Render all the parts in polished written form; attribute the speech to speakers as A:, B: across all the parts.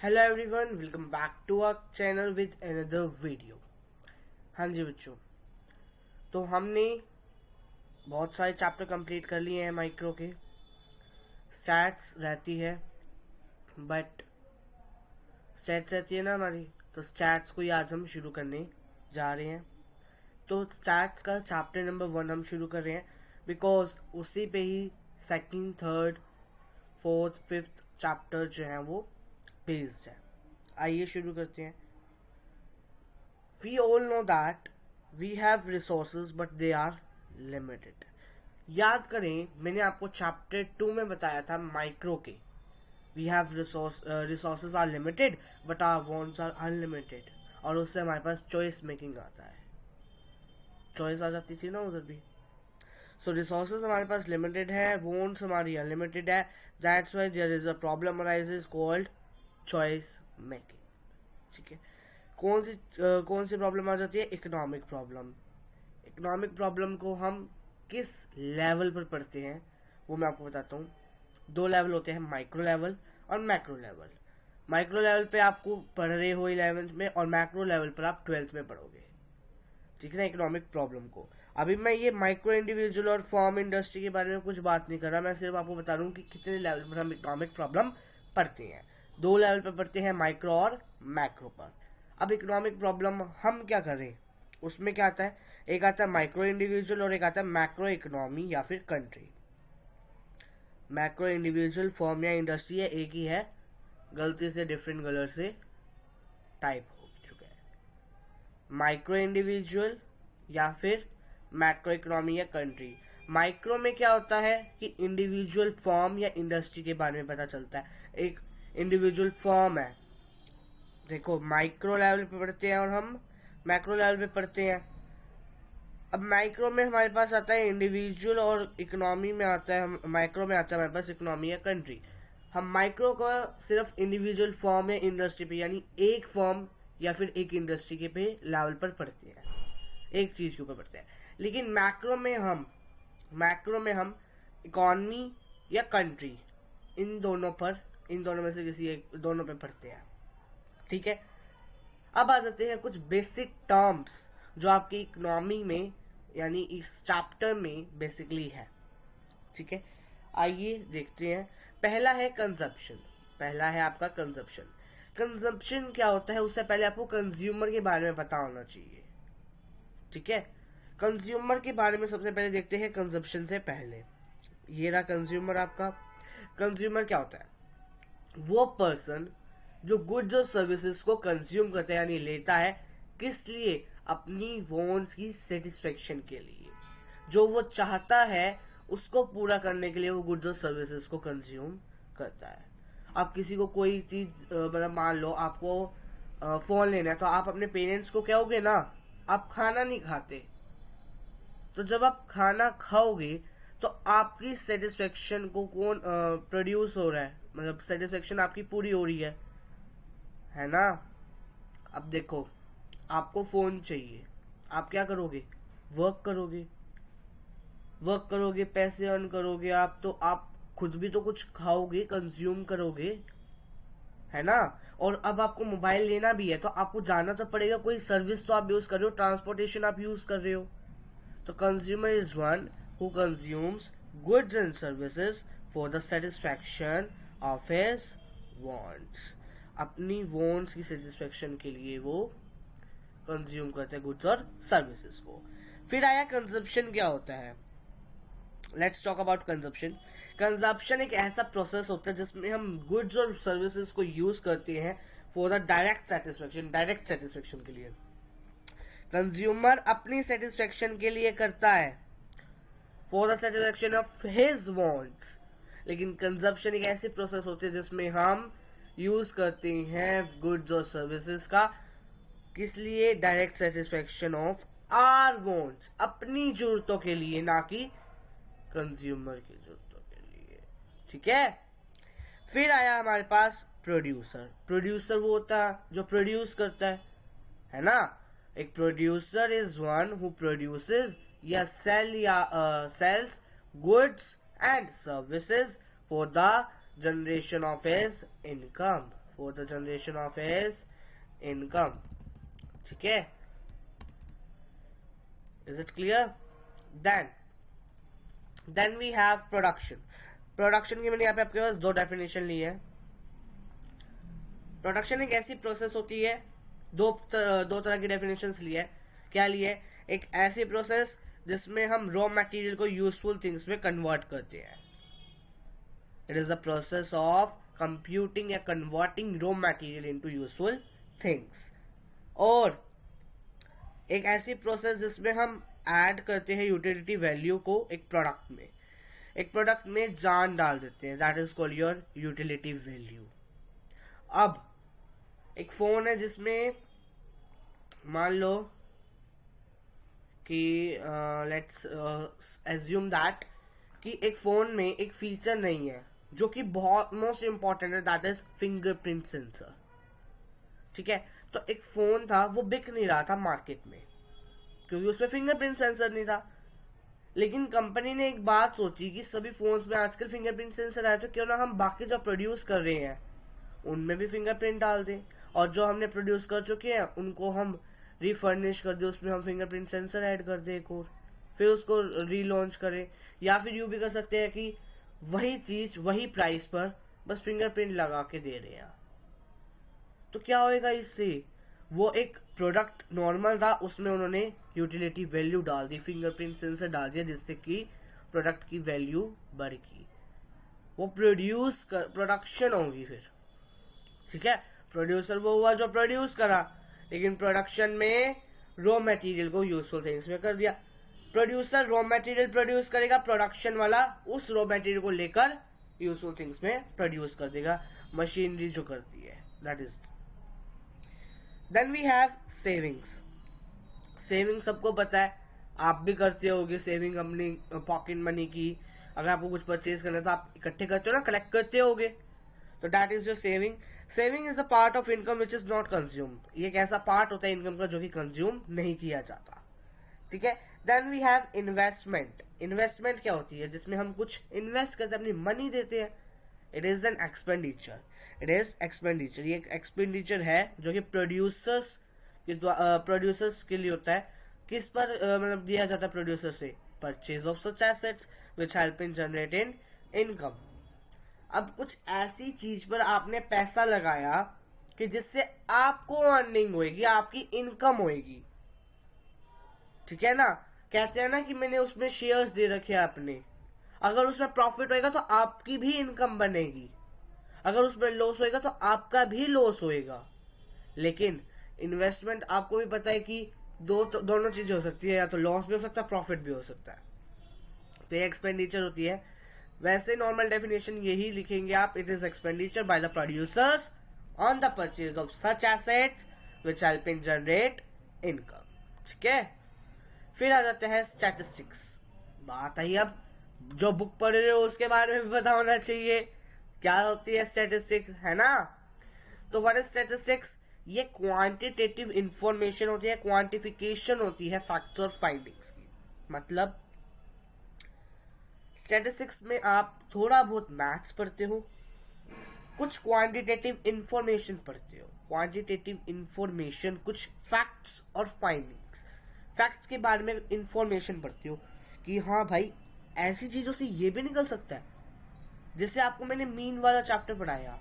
A: Hello everyone, welcome back to our channel with another video. हाँ जी बच्चों, तो हमने बहुत सारे चैप्टर कंप्लीट कर लिए हैं माइक्रो के। स्टैट्स रहती है ना हमारी, तो स्टैट्स को ही आज हम शुरू करने जा रहे हैं। तो स्टैट्स का चैप्टर नंबर 1 हम शुरू कर रहे हैं बिकॉज उसी पे ही second, third, fourth, fifth chapter जो है वो बेस्ड है। आइए शुरू करते हैं। We all know that we have resources but they are limited. याद करें, मैंने आपको चैप्टर 2 में बताया था माइक्रो के। We have resources are limited but our wants are unlimited, और उससे हमारे पास चॉइस मेकिंग आता है, चॉइस आ जाती थी ना उधर भी। सो रिसोर्सेज हमारे पास लिमिटेड है, वॉन्ट्स हमारी अनलिमिटेड है। That's why there is a problem arises called choice making. ठीक है, कौन सी प्रॉब्लम आ जाती है? Economic problem. इकोनॉमिक प्रॉब्लम को हम किस लेवल पर पढ़ते हैं वो मैं आपको बताता हूँ। 2 लेवल होते हैं, माइक्रो लेवल और मैक्रो लेवल। माइक्रो लेवल पे आपको पढ़ रहे हो 11th में, और मैक्रो लेवल पर आप 12th में पढ़ोगे। ठीक है ना, इकोनॉमिक प्रॉब्लम को। अभी मैं ये माइक्रो, इंडिविजुअल और फॉर्म इंडस्ट्री के बारे में कुछ बात नहीं कर रहा, मैं सिर्फ आपको बता रहा हूँ कि कितने लेवल पर हम इकोनॉमिक प्रॉब्लम पढ़ते हैं। 2 लेवल पर पढ़ते हैं, माइक्रो और मैक्रो पर। अब इकोनॉमिक प्रॉब्लम हम क्या करें, उसमें क्या आता है? एक आता है माइक्रो इंडिविजुअल और एक आता है मैक्रो इकोनॉमी या फिर कंट्री। मैक्रो इंडिविजुअल, फॉर्म या इंडस्ट्री है, एक ही है, गलती से डिफरेंट कलर से टाइप हो चुका है। माइक्रो इंडिविजुअल या फिर मैक्रो इकोनॉमी या कंट्री। माइक्रो में क्या होता है कि इंडिविजुअल फॉर्म या इंडस्ट्री के बारे में पता चलता है। एक इंडिविजुअल फॉर्म है, देखो माइक्रो लेवल पे पढ़ते हैं और हम मैक्रो लेवल पे पढ़ते हैं। अब माइक्रो में हमारे पास आता है इंडिविजुअल और इकोनॉमी में आता है, माइक्रो में आता है हमारे पास इकोनॉमी या कंट्री। हम माइक्रो का सिर्फ इंडिविजुअल फॉर्म या इंडस्ट्री पे, यानी एक फॉर्म या फिर एक इंडस्ट्री के पे लेवल पर पढ़ते हैं, एक चीज के ऊपर पढ़ते हैं। लेकिन मैक्रो में हम इकोनॉमी या कंट्री, इन दोनों में से किसी एक दोनों पे पढ़ते हैं। ठीक है, अब आ जाते हैं कुछ बेसिक टर्म्स जो आपकी इकोनॉमी में यानी इस चैप्टर में बेसिकली है। ठीक है, आइए देखते हैं। पहला है कंजप्शन। पहला है आपका कंजप्शन। कंजप्शन क्या होता है, उससे पहले आपको कंज्यूमर के बारे में पता होना चाहिए। ठीक है, कंज्यूमर के बारे में सबसे पहले देखते हैं कंजप्शन से पहले। ये रहा कंज्यूमर आपका। कंज्यूमर क्या होता है? वो पर्सन जो गुड्स और सर्विसेज को कंज्यूम करता है यानी लेता है, किस लिए? अपनी वॉन्ट्स की सेटिस्फेक्शन के लिए। जो वो चाहता है उसको पूरा करने के लिए वो गुड्स और सर्विसेज को कंज्यूम करता है। अब किसी को कोई चीज, मतलब मान लो आपको फोन लेना है, तो आप अपने पेरेंट्स को कहोगे ना, आप खाना नहीं खाते। तो जब आप खाना खाओगे तो आपकी सेटिस्फेक्शन को कौन प्रोड्यूस हो रहा है, मतलब सेटिस्फेक्शन आपकी पूरी हो रही है ना। अब देखो, आपको फोन चाहिए, आप क्या करोगे? वर्क करोगे, पैसे अर्न करोगे आप, तो आप खुद भी तो कुछ खाओगे, कंज्यूम करोगे, है ना। और अब आपको मोबाइल लेना भी है तो आपको जाना तो पड़ेगा, कोई सर्विस तो आप यूज कर रहे हो, ट्रांसपोर्टेशन आप यूज कर रहे हो। तो consumer is one who consumes goods and services for the satisfaction of his wants. अपनी wants की satisfaction के लिए वो consume करते हैं goods और services को। फिर आया consumption। क्या होता है? Let's talk about consumption. Consumption एक ऐसा प्रोसेस होता है जिसमें हम goods और services को यूज करते हैं for the direct satisfaction के लिए। कंज्यूमर अपनी सेटिस्फेक्शन के लिए करता है, for the satisfaction of his wants. लेकिन कंजप्शन एक ऐसी प्रोसेस होती है जिसमें हम यूज करते हैं गुड्स और सर्विसेज का, किस लिए? Direct satisfaction of our wants, अपनी जरूरतों के लिए, ना कि कंज्यूमर की जरूरतों के लिए। ठीक है, फिर आया हमारे पास प्रोड्यूसर। प्रोड्यूसर वो होता है जो प्रोड्यूस करता है ना। एक producer is one who produces या sells goods and services for the generation of his income, for the generation of his income. ठीक है, is it clear? Then we have production. Production की मैंने यहाँ पे आपके पास दो डेफिनेशन ली है. प्रोडक्शन एक ऐसी प्रोसेस होती है, दो तरह की डेफिनेशंस ली है. क्या ली है? एक ऐसी प्रोसेस जिसमें हम रॉ मटेरियल को यूजफुल थिंग्स में कन्वर्ट करते हैं. It is the process of computing या converting raw material into useful things. और एक ऐसी प्रोसेस जिसमें हम ऐड करते हैं यूटिलिटी वैल्यू को एक प्रोडक्ट में जान डाल देते हैं. That is called your utility value. अब एक फोन है जिसमें मान लो कि लेट्स एज्यूम दैट कि एक फोन में एक फीचर नहीं है जो कि बहुत मोस्ट इंपॉर्टेंट है, दैट इज फिंगरप्रिंट सेंसर. ठीक है, तो एक फोन था वो बिक नहीं रहा था मार्केट में क्योंकि उसमें फिंगरप्रिंट सेंसर नहीं था. लेकिन कंपनी ने एक बात सोची कि सभी फोन्स में आजकल फिंगरप्रिंट सेंसर है, तो क्यों ना हम बाकी जो प्रोड्यूस कर रहे हैं उनमें भी फिंगरप्रिंट डाल दें, और जो हमने प्रोड्यूस कर चुके हैं उनको हम रिफर्निश कर दें, उसमें हम फिंगरप्रिंट सेंसर ऐड कर दें एक और, फिर उसको रीलॉन्च करें. या फिर यूं भी कर सकते हैं कि वही चीज वही प्राइस पर बस फिंगरप्रिंट लगा के दे रहे हैं. तो क्या होएगा इससे? वो एक प्रोडक्ट नॉर्मल था, उसमें उन्होंने यूटिलिटी वैल्यू डाल दी, फिंगरप्रिंट सेंसर डाल दिया, जिससे कि प्रोडक्ट की वैल्यू बढ़ेगी. वो प्रोडक्शन होगी फिर. ठीक है, प्रोड्यूसर वो हुआ जो प्रोड्यूस करा, लेकिन प्रोडक्शन में रॉ मटेरियल को यूजफुल थिंग्स में कर दिया. प्रोड्यूसर रॉ मटेरियल प्रोड्यूस करेगा, प्रोडक्शन वाला उस रॉ मटेरियल को लेकर यूजफुल थिंग्स में प्रोड्यूस कर देगा, मशीनरी जो करती है. That is. Then we have savings. Saving सबको पता है, आप भी करते होगे सेविंग अपनी पॉकेट मनी की. अगर आपको कुछ परचेज करना है तो आप इकट्ठे करते हो ना, कलेक्ट करते होगे. तो that is your saving. Saving is a part of income which is not consumed. ये एक ऐसा पार्ट होता है इनकम का जो कि कंज्यूम नहीं किया जाता. ठीक है. Then we have investment. Investment क्या होती है? जिसमें हम कुछ इन्वेस्ट करते हैं, अपनी मनी देते हैं. It is an expenditure. It is expenditure. ये एक एक्सपेंडिचर है जो कि प्रोड्यूसर्स के लिए होता है. किस पर मतलब दिया जाता है प्रोड्यूसर से? Purchase of such assets which help in generate in income. अब कुछ ऐसी चीज पर आपने पैसा लगाया कि जिससे आपको अर्निंग होएगी, आपकी इनकम होएगी. ठीक है ना? कहते हैं ना कि मैंने उसमें शेयर्स दे रखे हैं आपने, अगर उसमें प्रॉफिट होएगा तो आपकी भी इनकम बनेगी, अगर उसमें लॉस होएगा तो आपका भी लॉस होएगा. लेकिन इन्वेस्टमेंट आपको भी पता है कि दोनों चीजें हो सकती है, या तो लॉस भी हो सकता है, प्रॉफिट भी हो सकता है. तो ये एक्सपेंडिचर होती है. वैसे नॉर्मल डेफिनेशन यही लिखेंगे आप. It is expenditure by the producers on the purchase of such assets which help in generate income. ठीक है. फिर आ जाते हैं स्टैटिस्टिक्स. बात आई अब जो बुक पढ़ रहे हो उसके बारे में भी पता होना चाहिए क्या होती है स्टैटिस्टिक्स, है ना? तो व्हाट इज स्टैटिस्टिक्स? ये क्वांटिटेटिव इंफॉर्मेशन होती है, क्वांटिफिकेशन होती है फैक्ट्स और फाइंडिंग्स की. मतलब स्टैटिस्टिक्स में आप थोड़ा बहुत मैथ्स पढ़ते हो, कुछ क्वांटिटेटिव इंफॉर्मेशन पढ़ते हो. क्वांटिटेटिव इंफॉर्मेशन कुछ फैक्ट्स और फाइंडिंग्स. फैक्ट्स के बारे में इंफॉर्मेशन पढ़ते हो कि हाँ भाई ऐसी चीजों से ये भी निकल सकता है. जैसे आपको मैंने मीन वाला चैप्टर पढ़ाया,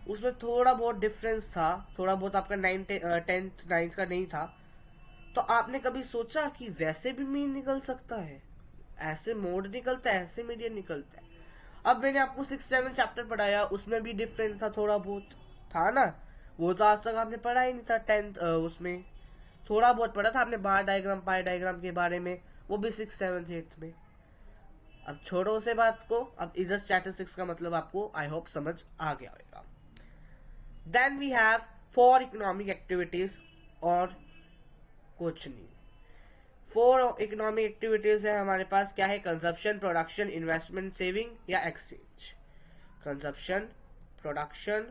A: उसमें थोड़ा बहुत डिफरेंस था, थोड़ा बहुत आपका 10th 9th का नहीं था. तो आपने कभी सोचा कि वैसे भी मीन निकल सकता है, ऐसे मोड निकलता है, ऐसे मीडियन निकलता है. अब मैंने आपको 6th 7th चैप्टर पढ़ाया, उसमें भी डिफरेंस था, थोड़ा बहुत था ना. वो तो आज तक आपने पढ़ा ही नहीं था. 10th उसमें थोड़ा बहुत पढ़ा था आपने, बार डायग्राम पाई डायग्राम के बारे में, वो भी 6th 7th 8th में. अब छोड़ो उसे बात को. अब इधर स्टैटिस्टिक्स का मतलब आपको आई होप समझ आ गया होगा. Then we have for economic activities, और कुछ नहीं. 4 इकोनॉमिक एक्टिविटीज है हमारे पास. क्या है? कंजप्शन, प्रोडक्शन, इन्वेस्टमेंट, सेविंग या एक्सचेंज. कंजप्शन, प्रोडक्शन,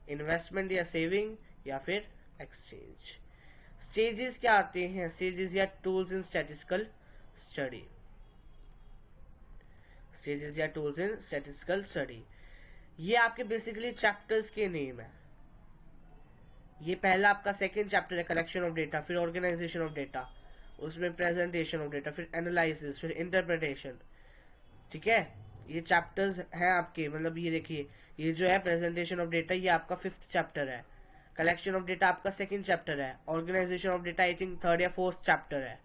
A: इन्वेस्टमेंट या सेविंग, या फिर एक्सचेंज. स्टेजेस क्या आते हैं? स्टेजेस या tools in statistical study. Stages या टूल्स इन स्टैटिस्टिकल स्टडी, ये आपके बेसिकली चैप्टर्स के नेम है. ये पहला आपका सेकेंड चैप्टर है, कलेक्शन ऑफ डेटा, फिर ऑर्गेनाइजेशन ऑफ डेटा, उसमें प्रेजेंटेशन ऑफ डेटा, फिर एनालिसिस, फिर इंटरप्रिटेशन। ठीक है, ये चैप्टर्स हैं आपके, मतलब ये देखिए, ये जो है प्रेजेंटेशन ऑफ डेटा ये आपका 5th चैप्टर है, कलेक्शन ऑफ डेटा आपका 2nd चैप्टर है, organisation of data I think 3rd या 4th चैप्टर है।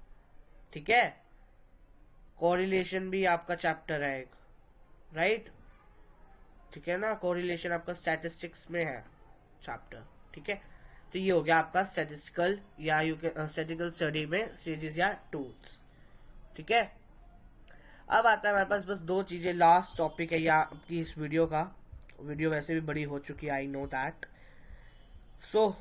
A: ठीक है, कोरिलेशन भी आपका चैप्टर है एक, राइट। ठीक है ना, कोरिलेशन आपका स्टैटिस्टिक्स में है चैप्टर। ठीक है, तो ये हो गया आपका स्टैटिस्टिकल या स्टैटिस्टिकल स्टडी में स्टेजेस या टूल्स। ठीक है, अब आता है हमारे पास बस 2 चीजें, लास्ट टॉपिक है या आपकी इस वीडियो का। वीडियो वैसे भी बड़ी हो चुकी है, आई नो दैट। सो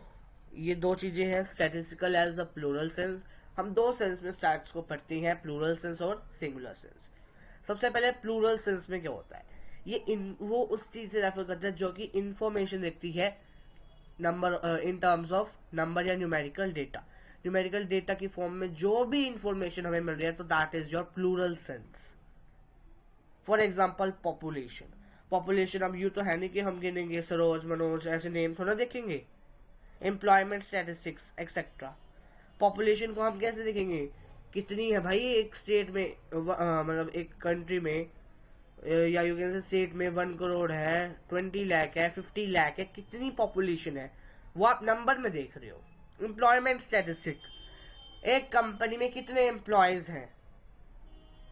A: ये 2 चीजें हैं, statistical as a plural sense. हम 2 सेंस में स्टैट्स को पढ़ते हैं, प्लूरल सेंस और सिंगुलर सेंस। सबसे पहले प्लूरल सेंस में क्या होता है, ये वो उस चीज से रेफर करता है जो कि इंफॉर्मेशन देखती है number, in terms of number या न्यूमेरिकल डेटा। न्यूमेरिकल डेटा की फॉर्म में जो भी इंफॉर्मेशन हमें मिल रही है, तो that is your plural sense. For example population, population अब यू तो है नहीं कि हम गिनेंगे सरोज मनोज ऐसे नेम थोड़ा देखेंगे, एम्प्लॉयमेंट स्टैटिस्टिक्स एक्सेट्रा। पॉपुलेशन को हम कैसे देखेंगे, कितनी है भाई एक स्टेट में, मतलब एक कंट्री में, या यू कैन से स्टेट में 1 करोड़ है, 20 लाख है, 50 लाख है, कितनी पॉपुलेशन है वो आप नंबर में देख रहे हो। एम्प्लॉयमेंट स्टैटिस्टिक, एक कंपनी में कितने एम्प्लॉयज हैं,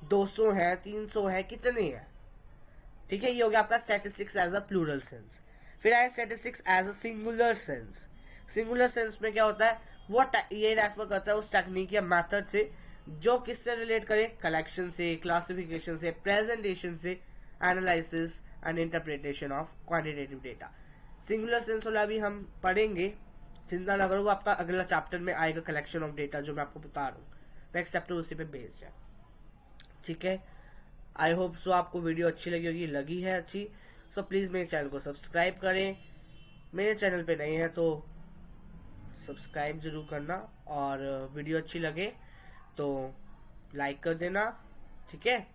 A: 200 है, 300 है, कितने हैं। ठीक है, ये हो गया आपका statistics as a plural sense. फिर आए statistics as a singular sense. Singular sense में क्या होता है, वो ये रेफर करता है उस टेक्निक या मेथड से जो किससे रिलेट करे, कलेक्शन से, क्लासिफिकेशन से, प्रेजेंटेशन से, analysis and interpretation of quantitative data. Singular sense वाला भी हम पढ़ेंगे, चिंता ना करो, वो आपका अगला चैप्टर में आएगा, कलेक्शन ऑफ डेटा जो मैं आपको बता रहा हूँ, नेक्स्ट चैप्टर उसी पे बेस्ड है। ठीक है, आई होप सो आपको वीडियो अच्छी लगी होगी, लगी है अच्छी, सो प्लीज मेरे चैनल को सब्सक्राइब करें, मेरे चैनल पे नए हैं तो सब्सक्राइब जरूर करना, और वीडियो अच्छी लगे तो लाइक कर देना। ठीक है,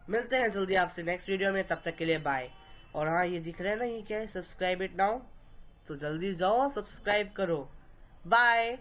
A: मिलते हैं जल्दी आपसे नेक्स्ट वीडियो में, तब तक के लिए बाय। और हाँ, ये दिख रहा है ना, ये क्या है, सब्सक्राइब इट नाउ, तो जल्दी जाओ सब्सक्राइब करो। बाय।